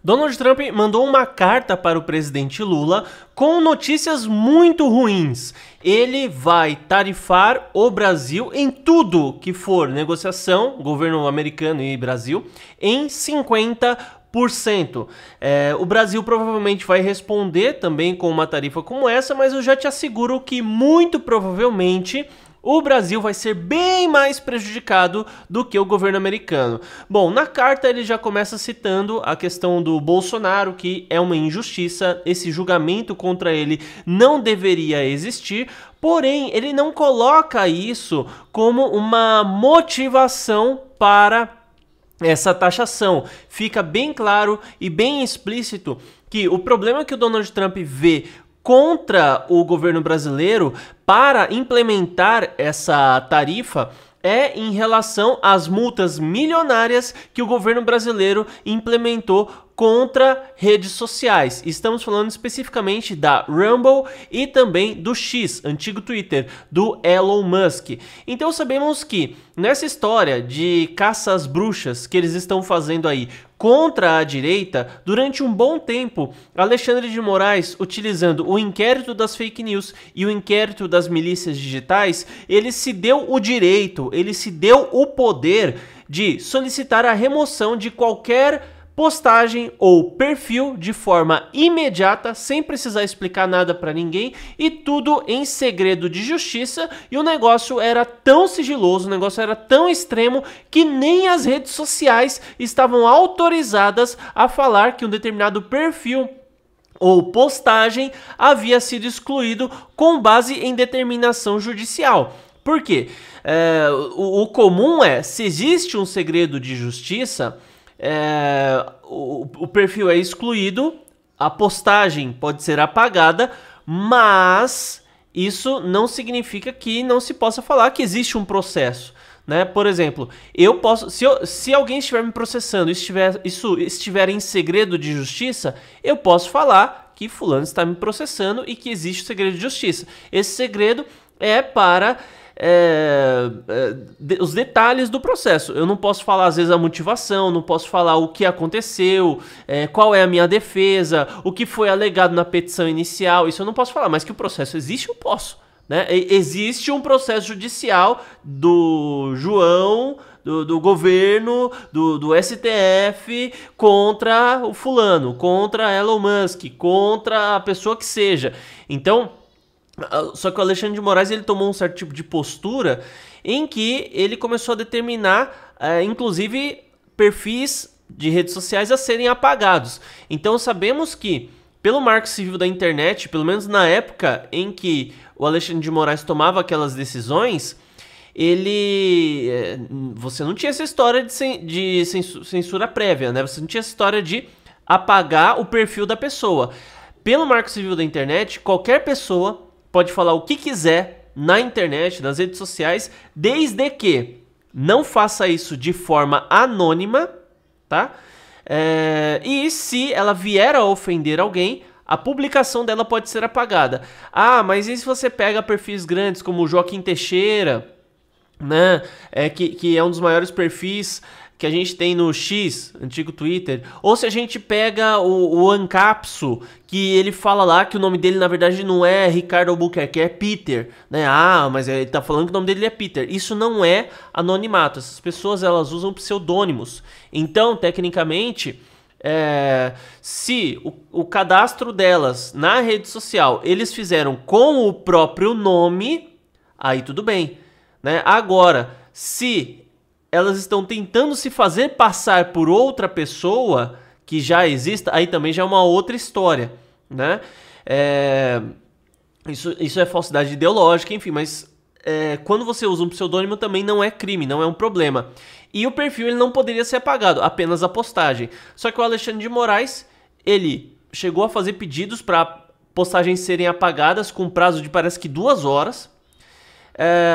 Donald Trump mandou uma carta para o presidente Lula com notícias muito ruins. Ele vai tarifar o Brasil em tudo que for negociação, governo americano e Brasil, em 50%. O Brasil provavelmente vai responder também com uma tarifa como essa, mas eu já te asseguro que muito provavelmente o Brasil vai ser bem mais prejudicado do que o governo americano. Bom, na carta ele já começa citando a questão do Bolsonaro, que é uma injustiça, esse julgamento contra ele não deveria existir, porém ele não coloca isso como uma motivação para essa taxação. Fica bem claro e bem explícito que o problema que o Donald Trump vê contra o governo brasileiro para implementar essa tarifa é em relação às multas milionárias que o governo brasileiro implementou contra redes sociais. Estamos falando especificamente da Rumble e também do X, antigo Twitter, do Elon Musk. Então sabemos que nessa história de caça às bruxas que eles estão fazendo aí contra a direita, durante um bom tempo, Alexandre de Moraes, utilizando o inquérito das fake news e o inquérito das milícias digitais, ele se deu o direito, ele se deu o poder de solicitar a remoção de qualquer postagem ou perfil de forma imediata, sem precisar explicar nada para ninguém, e tudo em segredo de justiça. E o negócio era tão sigiloso, o negócio era tão extremo que nem as redes sociais estavam autorizadas a falar que um determinado perfil ou postagem havia sido excluído com base em determinação judicial. Por quê? O comum é, se existe um segredo de justiça, o perfil é excluído, a postagem pode ser apagada, mas isso não significa que não se possa falar que existe um processo, né? Por exemplo, eu posso, se alguém estiver me processando e isso estiver em segredo de justiça, eu posso falar que fulano está me processando e que existe o segredo de justiça. Esse segredo é para os detalhes do processo. Eu não posso falar às vezes a motivação, não posso falar o que aconteceu, qual é a minha defesa, o que foi alegado na petição inicial, isso eu não posso falar, mas que o processo existe, eu posso, né? Existe um processo judicial do João, do governo, do STF contra o fulano, contra Elon Musk, contra a pessoa que seja. Então, só que o Alexandre de Moraes ele tomou um certo tipo de postura em que ele começou a determinar, inclusive, perfis de redes sociais a serem apagados. Então sabemos que, pelo marco civil da internet, pelo menos na época em que o Alexandre de Moraes tomava aquelas decisões, você não tinha essa história de censura prévia, né? Você não tinha essa história de apagar o perfil da pessoa. Pelo marco civil da internet, qualquer pessoa pode falar o que quiser na internet, nas redes sociais, desde que não faça isso de forma anônima, tá? E se ela vier a ofender alguém, a publicação dela pode ser apagada. Ah, mas e se você pega perfis grandes como o Joaquim Teixeira, né? Que é um dos maiores perfis que a gente tem no X, antigo Twitter, ou se a gente pega o Ancapso, que ele fala lá que o nome dele na verdade não é Ricardo Albuquerque, é Peter, né? Ah, mas ele tá falando que o nome dele é Peter. Isso não é anonimato, essas pessoas elas usam pseudônimos. Então, tecnicamente, se o cadastro delas na rede social eles fizeram com o próprio nome, aí tudo bem, né? Agora, se elas estão tentando se fazer passar por outra pessoa que já exista, aí também já é uma outra história, né? Isso é falsidade ideológica, enfim, mas quando você usa um pseudônimo também não é crime, não é um problema. E o perfil ele não poderia ser apagado, apenas a postagem. Só que o Alexandre de Moraes, ele chegou a fazer pedidos para postagens serem apagadas com prazo de parece que 2 horas.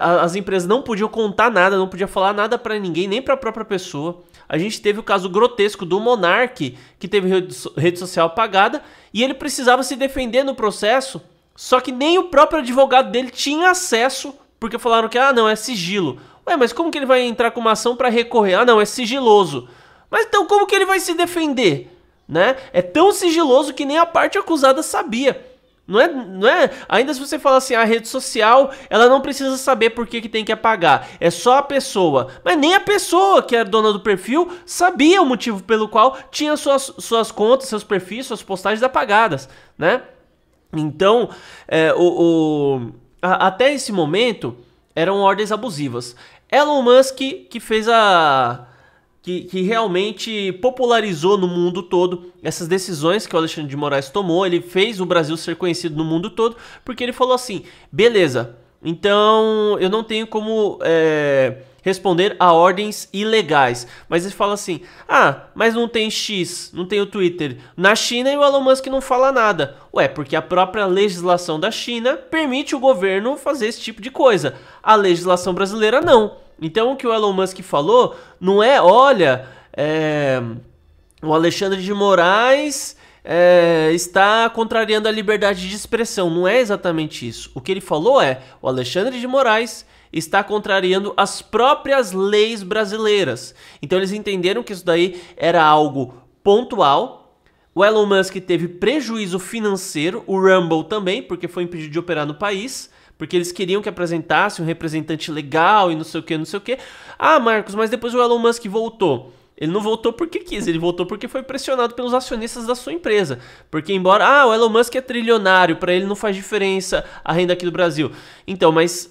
As empresas não podiam contar nada, não podiam falar nada pra ninguém, nem pra própria pessoa. A gente teve o caso grotesco do Monark, que teve rede social apagada, e ele precisava se defender no processo, só que nem o próprio advogado dele tinha acesso, porque falaram que, não, é sigilo. Ué, mas como que ele vai entrar com uma ação pra recorrer? Ah, não, é sigiloso. Mas então como que ele vai se defender? né? É tão sigiloso que nem a parte acusada sabia. Não é? Ainda se você fala assim, a rede social, ela não precisa saber por que tem que apagar. É só a pessoa. Mas nem a pessoa que era dona do perfil sabia o motivo pelo qual tinha suas contas, seus perfis, suas postagens apagadas, né? Então, até esse momento, eram ordens abusivas. Elon Musk que fez que realmente popularizou no mundo todo essas decisões que o Alexandre de Moraes tomou. Ele fez o Brasil ser conhecido no mundo todo, porque ele falou assim, beleza, então eu não tenho como responder a ordens ilegais. Mas ele fala assim, mas não tem X, não tem o Twitter na China e o Elon Musk não fala nada. Ué, porque a própria legislação da China permite o governo fazer esse tipo de coisa. A legislação brasileira não. Então o que o Elon Musk falou não é, olha, o Alexandre de Moraes está contrariando a liberdade de expressão. Não é exatamente isso. O que ele falou o Alexandre de Moraes está contrariando as próprias leis brasileiras. Então eles entenderam que isso daí era algo pontual. O Elon Musk teve prejuízo financeiro, o Rumble também, porque foi impedido de operar no país. Porque eles queriam que apresentasse um representante legal e não sei o que, não sei o que. Marcos, mas depois o Elon Musk voltou. Ele não voltou porque quis, ele voltou porque foi pressionado pelos acionistas da sua empresa. Porque embora, o Elon Musk é trilionário, para ele não faz diferença a renda aqui do Brasil. Então, mas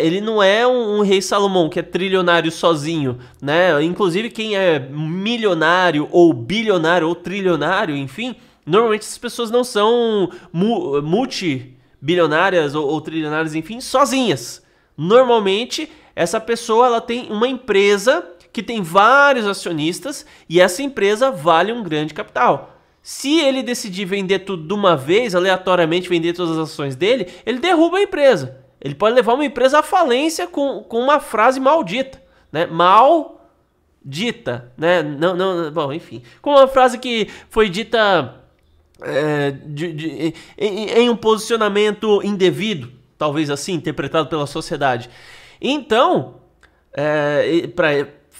ele não é um rei Salomão que é trilionário sozinho, né? Inclusive quem é milionário ou bilionário ou trilionário, enfim, normalmente essas pessoas não são multibilionárias ou trilionárias, enfim, sozinhas. Normalmente, essa pessoa ela tem uma empresa que tem vários acionistas e essa empresa vale um grande capital. Se ele decidir vender tudo de uma vez, aleatoriamente vender todas as ações dele, ele derruba a empresa. Ele pode levar uma empresa à falência com uma frase maldita, né? Maldita, né? Bom, enfim. Com uma frase que foi dita em um posicionamento indevido, talvez assim, interpretado pela sociedade. Então,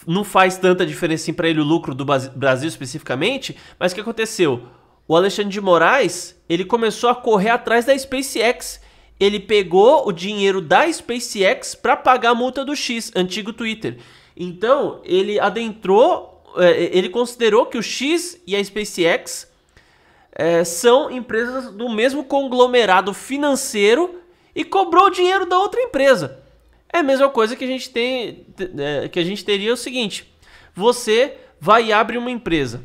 não faz tanta diferença assim para ele o lucro do Brasil especificamente, mas o que aconteceu? O Alexandre de Moraes, ele começou a correr atrás da SpaceX. Ele pegou o dinheiro da SpaceX para pagar a multa do X, antigo Twitter. Então, ele ele considerou que o X e a SpaceX são empresas do mesmo conglomerado financeiro e cobrou o dinheiro da outra empresa. É a mesma coisa que a gente teria o seguinte: você vai e abre uma empresa.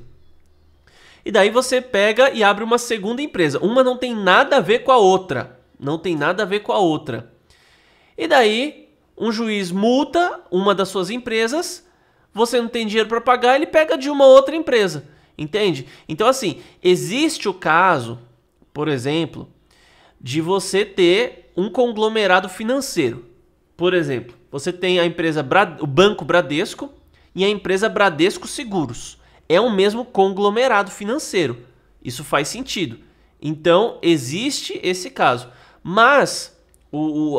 E daí você pega e abre uma segunda empresa. Uma não tem nada a ver com a outra. Não tem nada a ver com a outra. E daí, um juiz multa uma das suas empresas, você não tem dinheiro para pagar, ele pega de uma outra empresa. Entende? Então, assim, existe o caso, por exemplo, de você ter um conglomerado financeiro. Por exemplo, você tem a empresa o Banco Bradesco e a empresa Bradesco Seguros. É o mesmo conglomerado financeiro. Isso faz sentido. Então, existe esse caso. Mas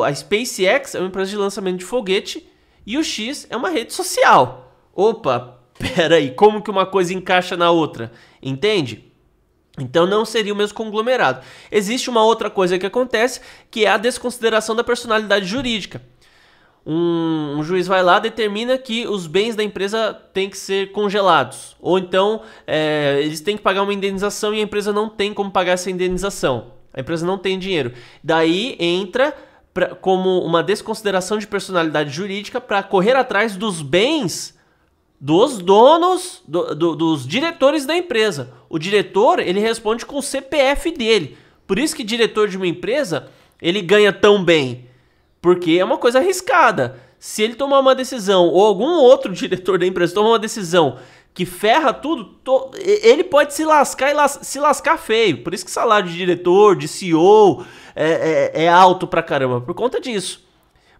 a SpaceX é uma empresa de lançamento de foguete e o X é uma rede social. Opa, peraí, como que uma coisa encaixa na outra? Entende? Então não seria o mesmo conglomerado. Existe uma outra coisa que acontece, que é a desconsideração da personalidade jurídica. Um juiz vai lá e determina que os bens da empresa têm que ser congelados. Ou então eles têm que pagar uma indenização e a empresa não tem como pagar essa indenização. A empresa não tem dinheiro. Daí entra como uma desconsideração de personalidade jurídica para correr atrás dos bens dos donos, dos diretores da empresa. O diretor, ele responde com o CPF dele. Por isso que diretor de uma empresa, ele ganha tão bem. Porque é uma coisa arriscada. Se ele tomar uma decisão, ou algum outro diretor da empresa tomar uma decisão que ferra tudo, ele pode se lascar e se lascar feio. Por isso que o salário de diretor, de CEO é alto pra caramba, por conta disso.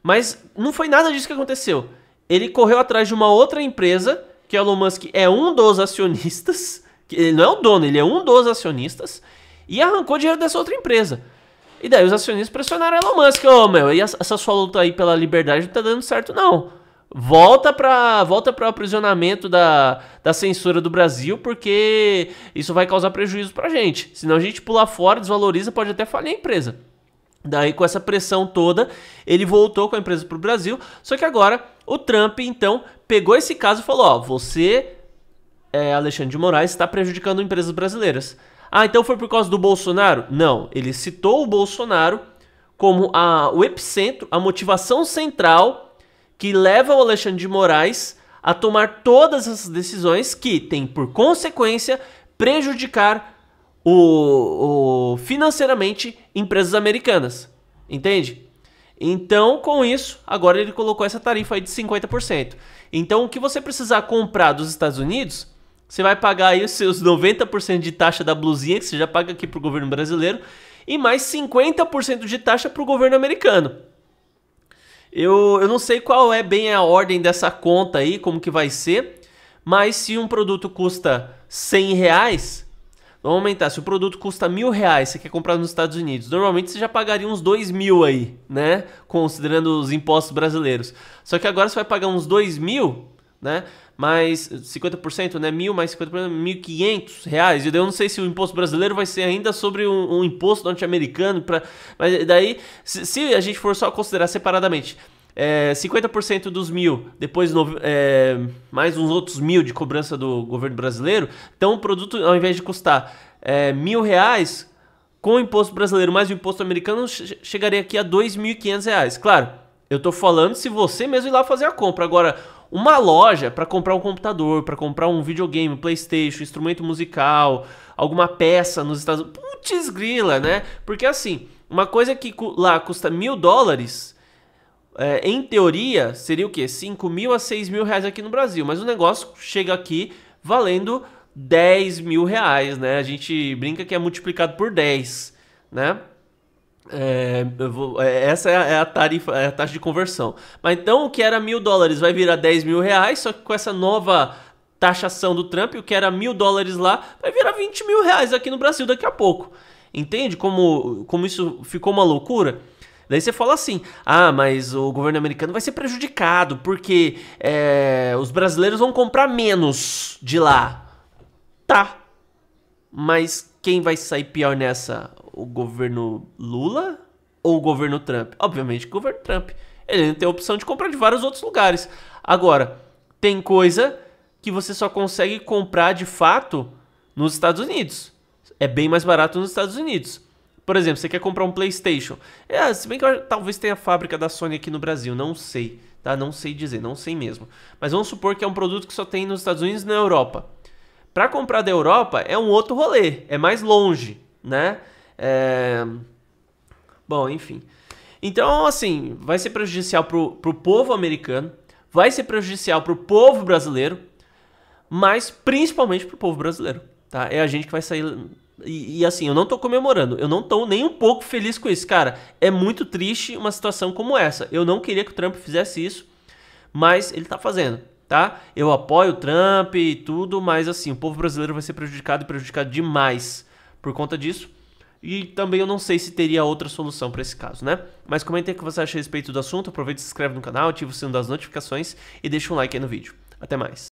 Mas não foi nada disso que aconteceu. Ele correu atrás de uma outra empresa, que Elon Musk é um dos acionistas, ele não é o dono, ele é um dos acionistas, e arrancou dinheiro dessa outra empresa. E daí os acionistas pressionaram Elon Musk: e essa sua luta aí pela liberdade não tá dando certo não. volta para o aprisionamento da censura do Brasil, porque isso vai causar prejuízo pra gente. Senão a gente pular fora, desvaloriza, pode até falir a empresa. Daí, com essa pressão toda, ele voltou com a empresa pro Brasil. Só que agora, o Trump, então, pegou esse caso e falou, ó, você, Alexandre de Moraes, está prejudicando empresas brasileiras. Ah, então foi por causa do Bolsonaro? Não, ele citou o Bolsonaro como o epicentro, a motivação central que leva o Alexandre de Moraes a tomar todas essas decisões que têm por consequência prejudicar financeiramente empresas americanas. Entende? Então, com isso, agora ele colocou essa tarifa aí de 50%. Então, o que você precisar comprar dos Estados Unidos, você vai pagar aí os seus 90% de taxa da blusinha, que você já paga aqui pro governo brasileiro, e mais 50% de taxa pro governo americano. Eu não sei qual é bem a ordem dessa conta aí, como que vai ser, mas se um produto custa R$100, vamos aumentar, se o produto custa R$1.000, você quer comprar nos Estados Unidos, normalmente você já pagaria uns 2.000 aí, né, considerando os impostos brasileiros. Só que agora você vai pagar uns 2.000, né, mais 50%, né, 1.000 mais 50%, R$1.500. E daí eu não sei se o imposto brasileiro vai ser ainda sobre um imposto norte-americano, mas daí, se a gente for só considerar separadamente, 50% dos 1.000, depois mais uns outros 1.000 de cobrança do governo brasileiro, então o produto, ao invés de custar R$1.000, com o imposto brasileiro mais o imposto americano, chegaria aqui a R$2.500. Claro, eu tô falando se você mesmo ir lá fazer a compra. Agora, uma loja para comprar um computador, para comprar um videogame, um PlayStation, instrumento musical, alguma peça nos Estados Unidos, putz grila, né? Porque assim, uma coisa que lá custa $1.000, em teoria, seria o quê? 5.000 a 6.000 reais aqui no Brasil. Mas o negócio chega aqui valendo R$10.000, né? A gente brinca que é multiplicado por 10, né? Essa é a tarifa, é a taxa de conversão. Mas então o que era $1.000 vai virar R$10.000, só que com essa nova taxação do Trump, o que era $1.000 lá vai virar R$20.000 aqui no Brasil daqui a pouco. Entende como isso ficou uma loucura? Daí você fala assim, mas o governo americano vai ser prejudicado porque os brasileiros vão comprar menos de lá. Tá, mas quem vai sair pior nessa? O governo Lula ou o governo Trump? Obviamente o governo Trump. Ele tem a opção de comprar de vários outros lugares. Agora, tem coisa que você só consegue comprar de fato nos Estados Unidos. É bem mais barato nos Estados Unidos. Por exemplo, você quer comprar um PlayStation. Se bem que talvez tenha a fábrica da Sony aqui no Brasil, não sei, tá? Não sei dizer, não sei mesmo. Mas vamos supor que é um produto que só tem nos Estados Unidos e na Europa. Para comprar da Europa é um outro rolê, é mais longe, né? Bom, enfim. Então, assim, vai ser prejudicial pro povo americano, vai ser prejudicial pro povo brasileiro, mas principalmente pro povo brasileiro, tá? É a gente que vai sair... E assim, eu não tô comemorando, eu não tô nem um pouco feliz com isso, cara. É muito triste uma situação como essa. Eu não queria que o Trump fizesse isso, mas ele tá fazendo, tá? Eu apoio o Trump e tudo, mas assim, o povo brasileiro vai ser prejudicado e prejudicado demais por conta disso. E também eu não sei se teria outra solução para esse caso, né? Mas comenta aí o que você acha a respeito do assunto, aproveita e se inscreve no canal, ativa o sino das notificações e deixa um like aí no vídeo. Até mais.